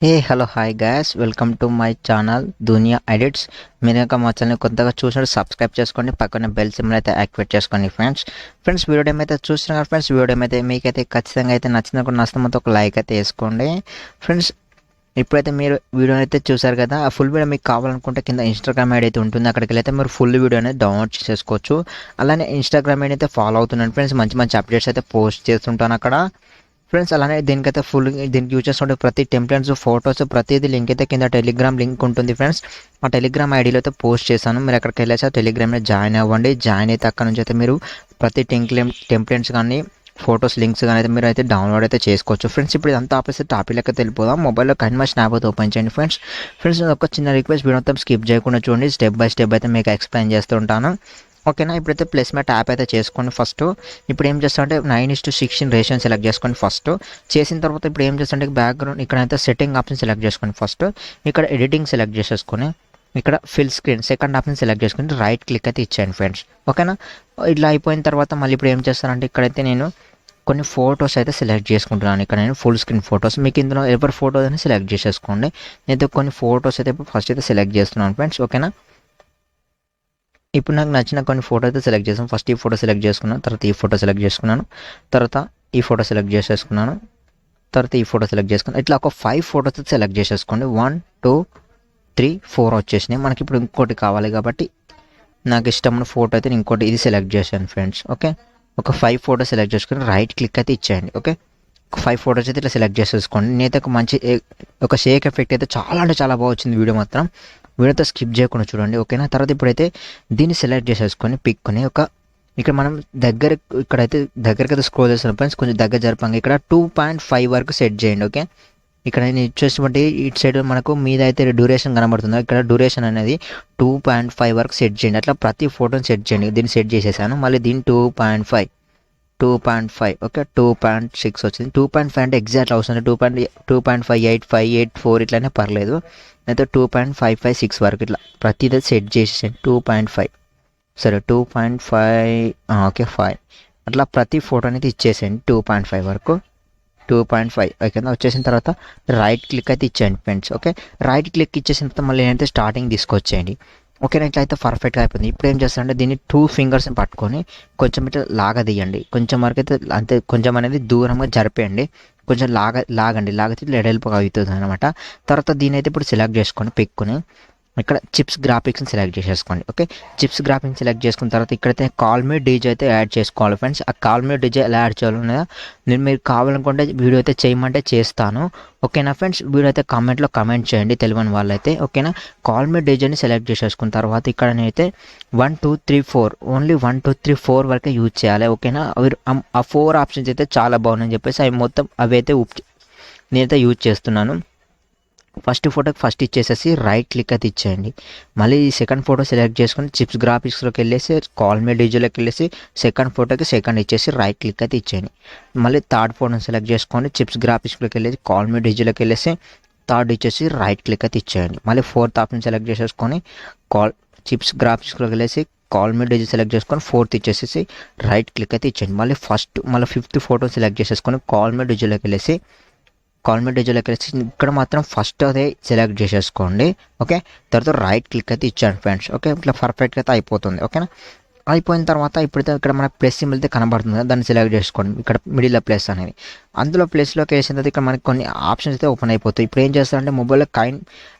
A hello hi guys, welcome to my channel Duniya edits. మీరు కనుక మా channel కొత్తగా చూసినట్టు సబ్స్క్రైబ్ చేసుకోండి, పక్కన బెల్ సింబల్ అయితే యాక్టివేట్ చేసుకోండి ఫ్రెండ్స్ వీడియో ఏమైతే చూస్తున్నారు ఫ్రెండ్స్, వీడియో ఏమైతే మీకైతే ఖచ్చితంగా అయితే నచ్చినప్పుడు నష్టంతో ఒక లైక్ అయితే వేసుకోండి ఫ్రెండ్స్. ఇప్పుడైతే మీరు వీడియో అయితే చూసారు కదా, ఆ ఫుల్ వీడియో మీకు కావాలనుకుంటే కింద ఇన్స్టాగ్రామ్ ఐడి అయితే ఉంటుంది, అక్కడికి వెళ్ళైతే మీరు ఫుల్ వీడియో అనేది డౌన్లోడ్ చేసుకోవచ్చు. అలానే ఇన్స్టాగ్రామ్ ఐడి అయితే ఫాలో అవుతున్నాను ఫ్రెండ్స్, మంచి మంచి అప్డేట్స్ అయితే పోస్ట్ చేస్తుంటాను అక్కడ ఫ్రెండ్స్. అలానే దీనికైతే దీనికి యూజ్ చేసుకుంటే ప్రతి టెంప్లెట్స్, ఫొటోస్, ప్రతిదీ లింక్ అయితే కింద టెలిగ్రామ్ లింక్ ఉంటుంది ఫ్రెండ్స్. ఆ టెలిగ్రామ్ ఐడిలో అయితే పోస్ట్ చేశాను, మీరు అక్కడికి వెళ్ళేసి ఆ టెలిగ్రామ్లో జాయిన్ అవ్వండి. జాయిన్ అయితే అక్కడ నుంచి అయితే మీరు ప్రతి టెంప్లెట్స్ కానీ ఫొటోస్ లింక్స్ కానీ అయితే మీరు అయితే డౌన్లోడ్ అయితే చేసుకోవచ్చు ఫ్రెండ్స్. ఇప్పుడు ఇదంతా ఆపేసి టాపిక్ అయితే వెళ్ళిపోదాం. మొబైల్లో కైన్మాస్టర్ యాప్ అయితే ఓపెన్ చేయండి ఫ్రెండ్స్ ఒక చిన్న రిక్వెస్ట్, వీడియో మొత్తం స్కిప్ చేయకుండా చూడండి, స్టెప్ బై స్టెప్ అయితే మీకు ఎక్స్ప్లెయిన్ చేస్తుంటాను ఓకేనా. ఇప్పుడైతే ప్లేస్మెంట్ యాప్ అయితే చేసుకోండి ఫస్ట్. ఇప్పుడు ఏం చేస్తామంటే 9:16 రేషియో సెలెక్ట్ చేసుకోండి ఫస్ట్. చేసిన తర్వాత ఇప్పుడు ఏం చేస్తామంటే బ్యాక్గ్రౌండ్ ఇక్కడైతే సెట్టింగ్ ఆప్షన్ సెలెక్ట్ చేసుకోండి ఫస్ట్. ఇక్కడ ఎడిటింగ్ సెలెక్ట్ చేసేసుకొని ఇక్కడ fill screen second option select చేసుకుని రైట్ క్లిక్ అయితే ఇచ్చేయండి ఫ్రెండ్స్ ఓకేనా. ఇట్లా అయిపోయిన తర్వాత మళ్ళీ ఇప్పుడు ఏం చేస్తానంటే ఇక్కడైతే నేను కొన్ని ఫొటోస్ అయితే సెలెక్ట్ చేసుకుంటున్నాను. ఇక్కడ నేను ఫుల్ స్క్రీన్ ఫొటోస్, మీకు ఇందులో ఎవరి ఫోటోస్ అని సెలెక్ట్ చేసేసుకోండి. నేనైతే కొన్ని ఫొటోస్ అయితే ఇప్పుడు ఫస్ట్ అయితే సెలెక్ట్ చేస్తున్నాను ఫ్రెండ్స్ ఓకేనా. ఇప్పుడు నాకు నచ్చిన కొన్ని ఫోటో అయితే సెలెక్ట్ చేసాను. ఫస్ట్ ఈ ఫోటో సెలెక్ట్ చేసుకున్నాను, తర్వాత ఈ ఫోటో సెలెక్ట్ చేసుకున్నాను, తర్వాత ఈ ఫోటో సెలెక్ట్ చేసేసుకున్నాను, తర్వాత ఈ ఫోటో సెలెక్ట్ చేసుకున్నాను. ఇట్లా ఒక 5 ఫోటోస్ అయితే సెలెక్ట్ చేసేసుకోండి. 1 2 3 4 వచ్చేసినాయి. మనకి ఇప్పుడు ఇంకోటి కావాలి కాబట్టి నాకు ఇష్టమైన ఫోటో అయితే ఇంకోటి ఇది సెలెక్ట్ చేశాను ఫ్రెండ్స్ ఓకే. ఒక 5 ఫోటోస్ సెలెక్ట్ చేసుకుని రైట్ క్లిక్ అయితే ఇచ్చేయండి ఓకే. ఒక 5 ఫోటోస్ అయితే ఇట్లా సెలెక్ట్ చేసేసుకోండి. నేనైతే ఒక మంచి ఒక షేక్ ఎఫెక్ట్ అయితే చాలా అంటే చాలా బాగా వచ్చింది వీడియో మాత్రం. వీడియోతో స్కిప్ చేయకుండా చూడండి ఓకేనా. తర్వాత ఇప్పుడైతే దీన్ని సెలెక్ట్ చేసేసుకొని పిక్కొని ఇక్కడ మనం ఇక్కడైతే దగ్గరికి అయితే స్క్రోల్ చేస్తున్నాం ఫ్రెండ్స్, కొంచెం దగ్గర జరపంగా ఇక్కడ 2.5 వరకు సెట్ చేయండి ఓకే. ఇక్కడ నేను ఇచ్చేటువంటి ఇటు సైడ్ మనకు మీద అయితే డ్యూరేషన్ కనబడుతుంది, ఇక్కడ డ్యూరేషన్ అనేది 2.5 వరకు సెట్ చేయండి. అట్లా ప్రతి ఫోటోని సెట్ చేయండి. దీన్ని సెట్ చేసేసాను. మళ్ళీ దీన్ని 2.5 ఓకే. 2.6 వచ్చింది. 2.5 అంటే ఎగ్జాక్ట్ అవసరం 2.58584 ఇట్లానే పర్లేదు. అయితే 2.556 వరకు ఇట్లా ప్రతిదీ సెట్ చేసేసాను. 2.5 సరే 2.5 ఓకే 5 అట్లా ప్రతి ఫోటో అనేది ఇచ్చేసేయండి 2.5 వరకు. 2.5 ఓకే వచ్చేసిన తర్వాత రైట్ క్లిక్ అయితే ఇచ్చేయండి ఫ్రెండ్స్ ఓకే. రైట్ క్లిక్ ఇచ్చేసిన తర్వాత మళ్ళీ ఏంటంటే స్టార్టింగ్ తీసుకొచ్చేయండి ఓకేనా. ఇట్లా అయితే పర్ఫెక్ట్గా అయిపోతుంది. ఇప్పుడు ఏం చేస్తారంటే దీన్ని 2 ఫింగర్స్ని పట్టుకొని కొంచెం ఇట్లా లాగదీయండి, కొంచెం వరకు అయితే అంతే, కొంచెం అనేది దూరంగా జరిపేయండి, కొంచెం లాగండి, లాగితే ఇట్లా ఎడల్పుగా అవుతుంది అనమాట. తర్వాత దీని అయితే ఇప్పుడు సెలెక్ట్ చేసుకొని పెట్టుకొని ఇక్కడ చిప్స్ గ్రాఫిక్స్ని సెలెక్ట్ చేసేసుకోండి ఓకే. చిప్స్ గ్రాఫిక్స్ సెలెక్ట్ చేసుకున్న తర్వాత ఇక్కడైతే కాల్ మీ డీజే అయితే యాడ్ చేసుకోవాలి ఫ్రెండ్స్. ఆ కాల్ మీ డీజే ఎలా యాడ్ చేయాలన్నదా నేను మీరు కావాలనుకుంటే వీడియో అయితే చేయమంటే చేస్తాను ఓకేనా ఫ్రెండ్స్. వీడియో అయితే కామెంట్లో కామెంట్ చేయండి తెలియని వాళ్ళైతే ఓకేనా. కాల్ మీ డీజేని సెలెక్ట్ చేసేసుకున్న తర్వాత ఇక్కడ నేనైతే 1 2 3 4 ఓన్లీ 1 2 3 4 వరకే యూజ్ చేయాలి ఓకేనా. అవి ఆ 4 ఆప్షన్స్ అయితే చాలా బాగున్నాయని చెప్పేసి అవి మొత్తం అవి అయితే నేనైతే యూజ్ చేస్తున్నాను. ఫస్ట్ ఫోటోకి ఫస్ట్ ఇచ్చేసేసి రైట్ క్లిక్ అయితే ఇచ్చేయండి. మళ్ళీ ఈ సెకండ్ ఫోటో సెలెక్ట్ చేసుకొని చిప్స్ గ్రాఫిక్స్లోకి వెళ్ళేసి కాల్ మీ డీజేలోకి వెళ్ళేసి సెకండ్ ఫోటోకి సెకండ్ ఇచ్చేసి రైట్ క్లిక్ అయితే ఇచ్చేయండి. మళ్ళీ థర్డ్ ఫోటోని సెలెక్ట్ చేసుకొని చిప్స్ గ్రాఫిక్స్లోకి వెళ్ళేసి కాల్ మీ డీజేలోకి వెళ్ళేసి థర్డ్ ఇచ్చేసి రైట్ క్లిక్ అయితే ఇచ్చేయండి. మళ్ళీ ఫోర్త్ ఆప్షన్ సెలెక్ట్ చేసేసుకొని చిప్స్ గ్రాఫిక్స్లోకి వెళ్ళేసి కాల్ మీ డీజే సెలెక్ట్ చేసుకొని ఫోర్త్ ఇచ్చేసేసి రైట్ క్లిక్ అయితే ఇచ్చేయండి. మళ్ళీ ఫిఫ్త్ ఫోటో సెలెక్ట్ చేసేసుకొని కాల్ మీ డీజేలోకి వెళ్ళేసి ఇక్కడ మాత్రం ఫస్ట్ అదే సెలెక్ట్ చేసేసుకోండి ఓకే. తర్వాత రైట్ క్లిక్ అయితే ఇచ్చాను ఫ్రెండ్స్ ఓకే. ఇట్లా పర్ఫెక్ట్గా అయితే అయిపోతుంది ఓకేనా. అయిపోయిన తర్వాత ఇప్పుడైతే ఇక్కడ మనకు ప్లస్ సింబల్ అయితే కనబడుతుంది కదా, దాన్ని సెలెక్ట్ చేసుకోండి. ఇక్కడ మిడిల్లో ప్లస్ అనేది అందులో ప్లస్లోకి వేసిన తర్వాత ఇక్కడ మనకి కొన్ని ఆప్షన్స్ అయితే ఓపెన్ అయిపోతాయి. ఇప్పుడు ఏం చేస్తారంటే మొబైల్లో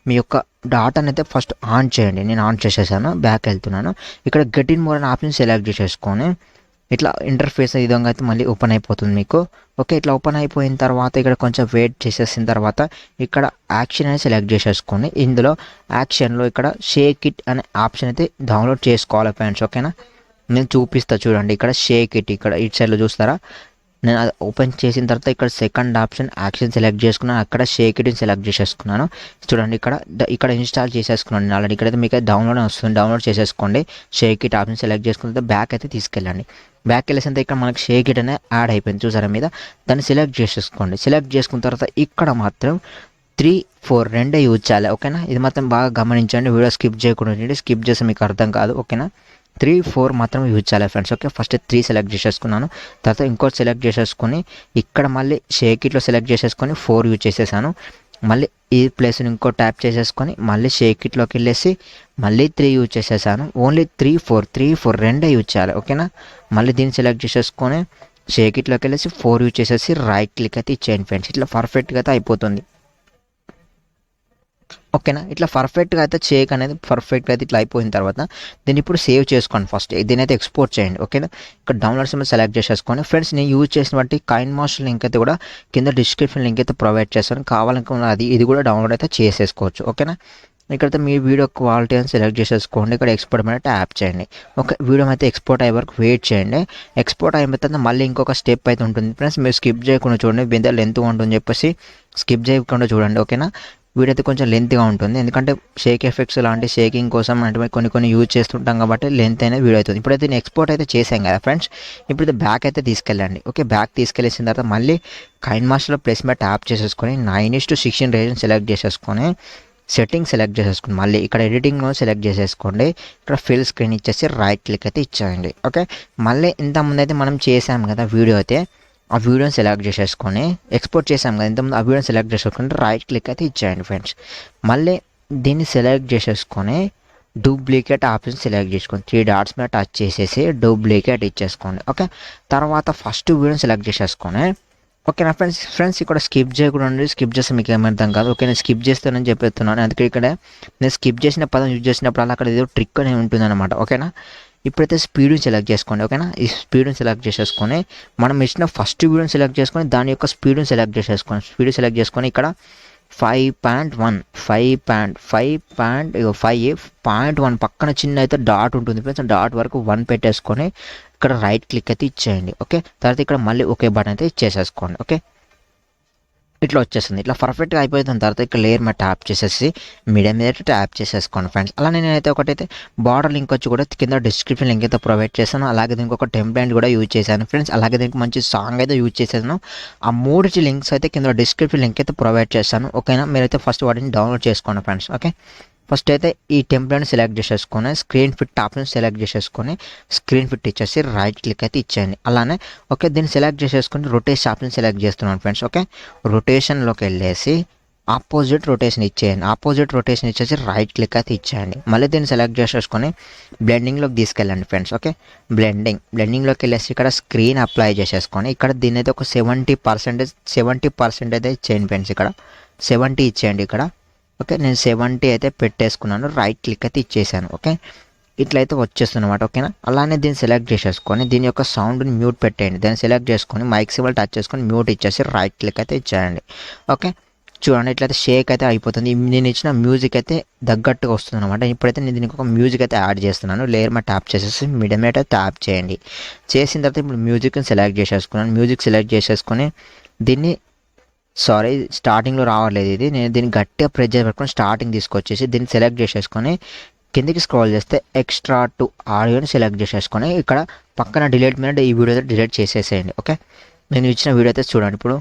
మీ యొక్క డాటాని అయితే ఫస్ట్ ఆన్ చేయండి. నేను ఆన్ చేసేసాను, బ్యాక్ వెళ్తున్నాను. ఇక్కడ గెట్ ఇన్ మోర్ అనే ఆప్షన్ సెలెక్ట్ చేసేసుకొని ఇట్లా ఇంటర్ఫేస్ ఈ విధంగా అయితే మళ్ళీ ఓపెన్ అయిపోతుంది మీకు ఓకే. ఇట్లా ఓపెన్ అయిపోయిన తర్వాత ఇక్కడ కొంచెం వెయిట్ చేసేసిన తర్వాత ఇక్కడ యాక్షన్ అనేది సెలెక్ట్ చేసేసుకోండి. ఇందులో యాక్షన్లో ఇక్కడ షేక్ ఇట్ అనే ఆప్షన్ అయితే డౌన్లోడ్ చేసుకోవాలి ఫ్రెండ్స్ ఓకేనా. నేను చూపిస్తా చూడండి, ఇక్కడ షేక్ ఇట్ ఇక్కడ ఇటు సైడ్లో చూస్తారా, నేను అది ఓపెన్ చేసిన తర్వాత ఇక్కడ సెకండ్ ఆప్షన్ యాక్షన్ సెలెక్ట్ చేసుకున్నాను, అక్కడ షేక్ ఇట్ని సెలెక్ట్ చేసేసుకున్నాను. చూడండి ఇక్కడ ఇన్స్టాల్ చేసేసుకున్నాను నేను ఆల్రెడీ. ఇక్కడైతే మీకు డౌన్లోడ్ వస్తుంది, డౌన్లోడ్ చేసేసుకోండి. షేక్ ఇట్ ఆప్షన్ సెలెక్ట్ చేసుకున్న బ్యాక్ అయితే తీసుకెళ్ళండి. బ్యాక్ వెళ్ళేసంత ఇక్కడ మనకి షేక్ ఇట్ అనేది యాడ్ అయిపోయింది చూసారా మీద, దాన్ని సెలెక్ట్ చేసేసుకోండి. సెలెక్ట్ చేసుకున్న తర్వాత ఇక్కడ మాత్రం 3 4 రెండే యూజ్ చేయాలి ఓకేనా. ఇది మాత్రం బాగా గమనించండి, వీడియో స్కిప్ చేయకుండా ఉండండి, స్కిప్ చేస్తే మీకు అర్థం కాదు ఓకేనా. 3, 4 మాత్రం యూజ్ చేయాలి ఫ్రెండ్స్. ఓకే, ఫస్ట్ 3 సెలెక్ట్ చేసేసుకున్నాను. తర్వాత ఇంకోటి సెలెక్ట్ చేసేసుకొని ఇక్కడ మళ్ళీ షేక్ ఇట్లో సెలెక్ట్ చేసేసుకొని 4 యూజ్ చేసేసాను. మళ్ళీ ఈ ప్లేస్ని ఇంకో ట్యాప్ చేసేసుకొని మళ్ళీ షేక్ ఇట్లోకి వెళ్ళేసి మళ్ళీ 3 యూజ్ చేసేసాను. ఓన్లీ 3, 4 రెండే యూజ్ చేయాలి. ఓకేనా, మళ్ళీ దీన్ని సెలెక్ట్ చేసేసుకొని షేక్ ఇట్లోకి వెళ్ళేసి 4 యూజ్ చేసేసి రైట్ క్లిక్ అయితే ఇచ్చేయండి ఫ్రెండ్స్. ఇట్లా పర్ఫెక్ట్గా అయితే అయిపోతుంది. ఓకేనా, ఇట్లా పర్ఫెక్ట్గా అయితే షేక్ అనేది పర్ఫెక్ట్గా అయితే ఇట్లా అయిపోయిన తర్వాత దీన్ని ఇప్పుడు సేవ్ చేసుకోండి. ఫస్ట్ దీని అయితే ఎక్స్పోర్ట్ చేయండి. ఓకేనా, ఇక్కడ డౌన్లోడ్స్ మీద సెలెక్ట్ చేసేసుకోండి ఫ్రెండ్స్. నేను యూజ్ చేసిన బట్టి కైన్మాస్టర్ లింక్ అయితే కూడా కింద డిస్క్రిప్షన్ లింక్ అయితే ప్రొవైడ్ చేస్తాను. కావాలనుకున్న ఇది కూడా డౌన్లోడ్ అయితే చేసేసుకోవచ్చు. ఓకేనా, ఇక్కడైతే మీ వీడియో క్వాలిటీ అని సెలెక్ట్ చేసేసుకోండి. ఇక్కడ ఎక్స్పోర్ట్ మీద ట్యాప్ చేయండి. ఓకే, వీడియో అయితే ఎక్స్పోర్ట్ అయ్యే వరకు వెయిట్ చేయండి. ఎక్స్పోర్ట్ అయిన తర్వాత మళ్ళీ ఇంకొక స్టెప్ అయితే ఉంటుంది ఫ్రెండ్స్. మీరు స్కిప్ చేయకుండా చూడండి, బిందె లెంత్ ఉంటుంది చెప్పేసి స్కిప్ చేయకుండా చూడండి. ఓకేనా, వీడియో అయితే కొంచెం లెంత్గా ఉంటుంది, ఎందుకంటే షేక్ ఎఫెక్ట్స్ లాంటి షేకింగ్ కోసం అంటే కొన్ని యూజ్ చేస్తుంటాం కాబట్టి లెంత్ అయినా వీడియో అవుతుంది. ఇప్పుడైతే నేను ఎక్స్పోర్ట్ అయితే చేశాం కదా ఫ్రెండ్స్. ఇప్పుడు బ్యాక్ అయితే తీసుకెళ్ళండి. ఓకే, బ్యాక్ తీసుకెళ్ళేసిన తర్వాత మళ్ళీ కైన్మాస్టర్లో ప్లేస్ మీద ట్యాప్ చేసేసుకొని 9:16 రేషన్ సెలెక్ట్ చేసేసుకొని సెట్టింగ్ సెలెక్ట్ చేసేసుకుని మళ్ళీ ఇక్కడ ఎడిటింగ్లో సెలెక్ట్ చేసేసుకోండి. ఇక్కడ ఫిల్ స్క్రీన్ ఇచ్చేసి రైట్ క్లిక్ అయితే ఇచ్చేయండి. ఓకే, మళ్ళీ ఇంతకుముందు అయితే మనం చేసాం కదా వీడియో అయితే, ఆ వీడియోని సెలెక్ట్ చేసేసుకొని ఎక్స్పోర్ట్ చేసాం కదా ఇంతకుముందు, ఆ వీడియోని సెలెక్ట్ చేసుకొని రైట్ క్లిక్ అయితే ఇచ్చేయండి ఫ్రెండ్స్. మళ్ళీ దీన్ని సెలెక్ట్ చేసేసుకొని డూప్లికేట్ ఆప్షన్ సెలెక్ట్ చేసుకోండి. 3 డాట్స్ మీద టచ్ చేసేసి డూప్లికేట్ ఇచ్చేసుకోండి. ఓకే, తర్వాత ఫస్ట్ వీడియోని సెలెక్ట్ చేసేసుకొని ఓకేనా ఫ్రెండ్స్ ఇక్కడ స్కిప్ చేయకూడదు. స్కిప్ చేస్తే మీకు ఏమర్థం కాదు. ఓకే, నేను స్కిప్ చేస్తానని చెప్పేస్తున్నాను. అందుకే ఇక్కడ నేను స్కిప్ చేసిన పదం యూజ్ చేసినప్పుడు అలా అక్కడ ఏదో ట్రిక్ అనేది ఉంటుందన్నమాట. ఓకేనా, ఇప్పుడైతే స్పీడ్ని సెలెక్ట్ చేసుకోండి. ఓకేనా, ఈ స్పీడ్ని సెలెక్ట్ చేసేసుకొని మనం ఇచ్చిన ఫస్ట్ వీడియోని సెలెక్ట్ చేసుకొని దాని యొక్క స్పీడ్ని సెలెక్ట్ చేసేసుకోండి. స్పీడ్ సెలెక్ట్ చేసుకొని ఇక్కడ 5.1 5.1 పక్కన చిన్న అయితే డాట్ ఉంటుంది ఫ్రెండ్స్. డాట్ వరకు 1 పెట్టేసుకొని ఇక్కడ రైట్ క్లిక్ అయితే ఇచ్చేయండి. ఓకే, తర్వాత ఇక్కడ మళ్ళీ ఓకే బటన్ అయితే ఇచ్చేసేసుకోండి. ఓకే, ఇట్లా వచ్చేస్తుంది. ఇట్లా పర్ఫెక్ట్గా అయిపోయిన తర్వాత ఇక్కడ లేయర్ మీద ట్యాప్ చేసేసి మీడియం మీద ట్యాప్ చేసేసుకోండి ఫ్రెండ్స్. అలానే నేనైతే ఒకటైతే బార్డర్ లింక్ వచ్చి కూడా కింద డిస్క్రిప్షన్ లింక్ అయితే ప్రొవైడ్ చేశాను. అలాగే దీనికి ఒక టెంప్లెట్ కూడా యూజ్ చేశాను ఫ్రెండ్స్. అలాగే దీనికి మంచి సాంగ్ అయితే యూజ్ చేశాను. ఆ 3 లింక్స్ అయితే కింద డిస్క్రిప్షన్ లింక్ అయితే ప్రొవైడ్ చేశాను. ఓకేనా, మీరైతే ఫస్ట్ వాటిని డౌన్లోడ్ చేసుకోండి ఫ్రెండ్స్. ఓకే, ఫస్ట్ అయితే ఈ టెంప్లెట్ని సెలెక్ట్ చేసేసుకొని స్క్రీన్ ఫిట్ ఆప్షన్ సెలెక్ట్ చేసేసుకొని స్క్రీన్ ఫిట్ ఇచ్చేసి రైట్ క్లిక్ అయితే ఇచ్చేయండి. అలానే ఓకే, దీన్ని సెలెక్ట్ చేసేసుకొని రొటేషన్ ఆప్షన్ సెలెక్ట్ చేస్తున్నాను ఫ్రెండ్స్. ఓకే, రొటేషన్లోకి వెళ్ళేసి ఆపోజిట్ రొటేషన్ ఇచ్చేయండి. ఆపోజిట్ రొటేషన్ ఇచ్చేసి రైట్ క్లిక్ అయితే ఇచ్చేయండి. మళ్ళీ దీన్ని సెలెక్ట్ చేసేసుకొని బ్లెండింగ్లోకి తీసుకెళ్ళండి ఫ్రెండ్స్. ఓకే, బ్లెండింగ్లోకి వెళ్ళేసి ఇక్కడ స్క్రీన్ అప్లై చేసేసుకొని ఇక్కడ దీన్ని అయితే ఒక 70% అయితే ఇచ్చేయండి ఫ్రెండ్స్. ఇక్కడ 70 ఇచ్చేయండి ఇక్కడ. ఓకే, నేను 70 అయితే పెట్టేసుకున్నాను. రైట్ క్లిక్ అయితే ఇచ్చేసాను. ఓకే, ఇట్లయితే వచ్చేస్తుంది అనమాట. ఓకేనా, అలానే దీన్ని సెలెక్ట్ చేసేసుకొని దీని యొక్క సౌండ్ని మ్యూట్ పెట్టేయండి. దాన్ని సెలెక్ట్ చేసుకొని మైక్ సింబల్ టచ్ చేసుకొని మ్యూట్ ఇచ్చేసి రైట్ క్లిక్ అయితే ఇచ్చేయండి. ఓకే, చూడండి ఇట్లయితే షేక్ అయితే అయిపోతుంది. నేను ఇచ్చిన మ్యూజిక్ అయితే తగ్గట్టుగా వస్తుంది అనమాట. ఇప్పుడైతే నేను దీనికి ఒక మ్యూజిక్ అయితే యాడ్ చేస్తున్నాను. లేయర్ మీద ట్యాప్ చేసేసి మీడియం అయితే ట్యాప్ చేయండి. చేసిన తర్వాత ఇప్పుడు మ్యూజిక్ని సెలెక్ట్ చేసేసుకున్నాను. మ్యూజిక్ సెలెక్ట్ చేసేసుకొని దీన్ని స్టార్టింగ్లో రావట్లేదు ఇది. నేను దీన్ని గట్టిగా ప్రెస్ చేసి పెట్టుకొని స్టార్టింగ్ తీసుకొచ్చేసి దీన్ని సెలెక్ట్ చేసేసుకొని కిందికి స్క్రోల్ చేస్తే ఎక్స్ట్రా టు ఆడియోని సెలెక్ట్ చేసేసుకొని ఇక్కడ పక్కన డిలీట్ మీద ఈ వీడియో అయితే డిలీట్ చేసేసేయండి. ఓకే, నేను ఇచ్చిన వీడియో అయితే చూడండి. ఇప్పుడు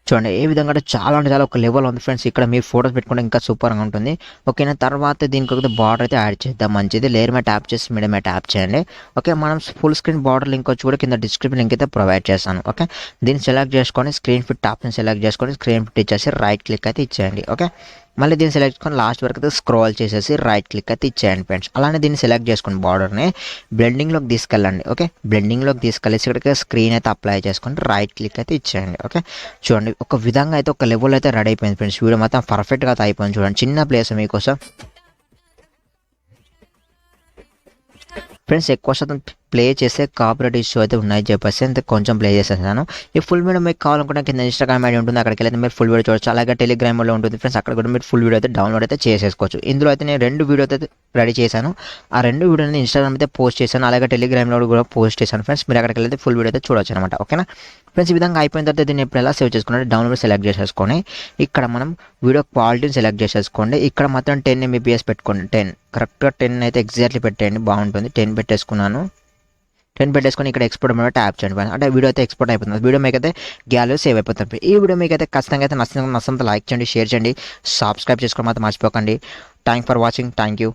చూడండి ఏ విధంగా అంటే చాలా ఒక లెవెల్ ఉంది ఫ్రెండ్స్. ఇక్కడ మీరు ఫోటోస్ పెట్టుకుంటే ఇంకా సూపర్గా ఉంటుంది. ఓకేనా, తర్వాత దీనికి ఒక బార్డర్ అయితే యాడ్ చేద్దాం. మంచిది, లేయర్ మీద ట్యాప్ చేసి మీడియం మీద ట్యాప్ చేయండి. ఓకే, మనం ఫుల్ స్క్రీన్ బార్డర్ లింక్ వచ్చి కూడా కింద డిస్క్రిప్షన్ లింక్ అయితే ప్రొవైడ్ చేస్తాను. ఓకే, దీన్ని సెలెక్ట్ చేసుకొని స్క్రీన్ ఫిట్ ఆప్షన్ సెలెక్ట్ చేసుకొని స్క్రీన్ ఫిట్ ఇచ్చేసి రైట్ క్లిక్ అయితే ఇచ్చేయండి. ఓకే, మళ్ళీ దీన్ని సెలెక్ట్ చేసుకొని లాస్ట్ వరకు అయితే స్క్రోల్ చేసేసి రైట్ క్లిక్ అయితే ఇచ్చేయండి ఫ్రెండ్స్. అలానే దీన్ని సెలెక్ట్ చేసుకుని బార్డర్ని బ్లెండింగ్లోకి తీసుకెళ్ళండి. ఓకే, బ్లెండింగ్లోకి తీసుకెళ్ళేసి ఇక్కడికి స్క్రీన్ అయితే అప్లై చేసుకొని రైట్ క్లిక్ అయితే ఇచ్చేయండి. ఓకే, చూడండి ఒక విధంగా అయితే ఒక లెవెల్ అయితే రెడీ అయిపోయింది ఫ్రెండ్స్. వీడియో మొత్తం పర్ఫెక్ట్గా అయితే అయిపోయింది. చూడండి చిన్న ప్లేస్ మీకోసం ఫ్రెండ్స్. ఎక్కువ శాతం ప్లే చేసే కాపీరైట్ ఇష్యూ అయితే ఉన్నాయి చెప్పేసి అంతే కొంచెం ప్లే చేసేసాను. ఈ ఫుల్ వీడియో మీకు కావాలనుకుంటే కింద ఇన్స్టాగ్రామ్ ఐడి ఉంటుంది, అక్కడికి వెళ్ళి మీరు ఫుల్ వీడియో చూడొచ్చు. అలాగే టెలిగ్రామ్లో ఉంటుంది ఫ్రెండ్స్, అక్కడ కూడా మీరు ఫుల్ వీడియో అయితే డౌన్లోడ్ అయితే చేసేసుకోవచ్చు. ఇందులో అయితే నేను 2 వీడియో అయితే రెడీ చేశాను. ఆ 2 వీడియోని ఇన్స్టాగ్రామ్ అయితే పోస్ట్ చేశాను, అలాగే టెలిగ్రామ్లో కూడా పోస్ట్ చేశాను ఫ్రెండ్స్. మీరు అక్కడికి వెళ్తే ఫుల్ వీడియో అయితే చూడొచ్చు అనమాట. ఓకేనా ఫ్రెండ్స్, ఈ విధంగా అయిపోయిన తర్వాత దీన్ని ఇప్పుడు ఎలా సేవ్ చేసుకున్నారంటే డౌన్లోడ్ సెలెక్ట్ చేసేసుకొని ఇక్కడ మనం వీడియో క్వాలిటీని సెలెక్ట్ చేసేసుకోండి. ఇక్కడ మాత్రం 10 MBPS పెట్టుకోండి. 10 కరెక్ట్గా 10 అయితే ఎగ్జాక్ట్లీ పెట్టేయండి, బాగుంటుంది. 10 పెట్టేసుకున్నాను. 10 పెట్టేసుకొని ఇక్కడ ఎక్స్పోర్ట్ మీద ట్యాప్ చేయండి. అంటే వీడియో అయితే ఎక్స్పోర్ట్ అయిపోతుంది. వీడియో మీకు అయితే గ్యాలరీ సేవ్ అయిపోతుంది. ఈ వీడియో మీకు అయితే ఖచ్చితంగా అయితే నచ్చంత లైక్ చేయండి, షేర్ చేయండి, సబ్స్క్రైబ్ చేసుకోవడం మాత్రం మర్చిపోకండి. Thank for watching. Thank you.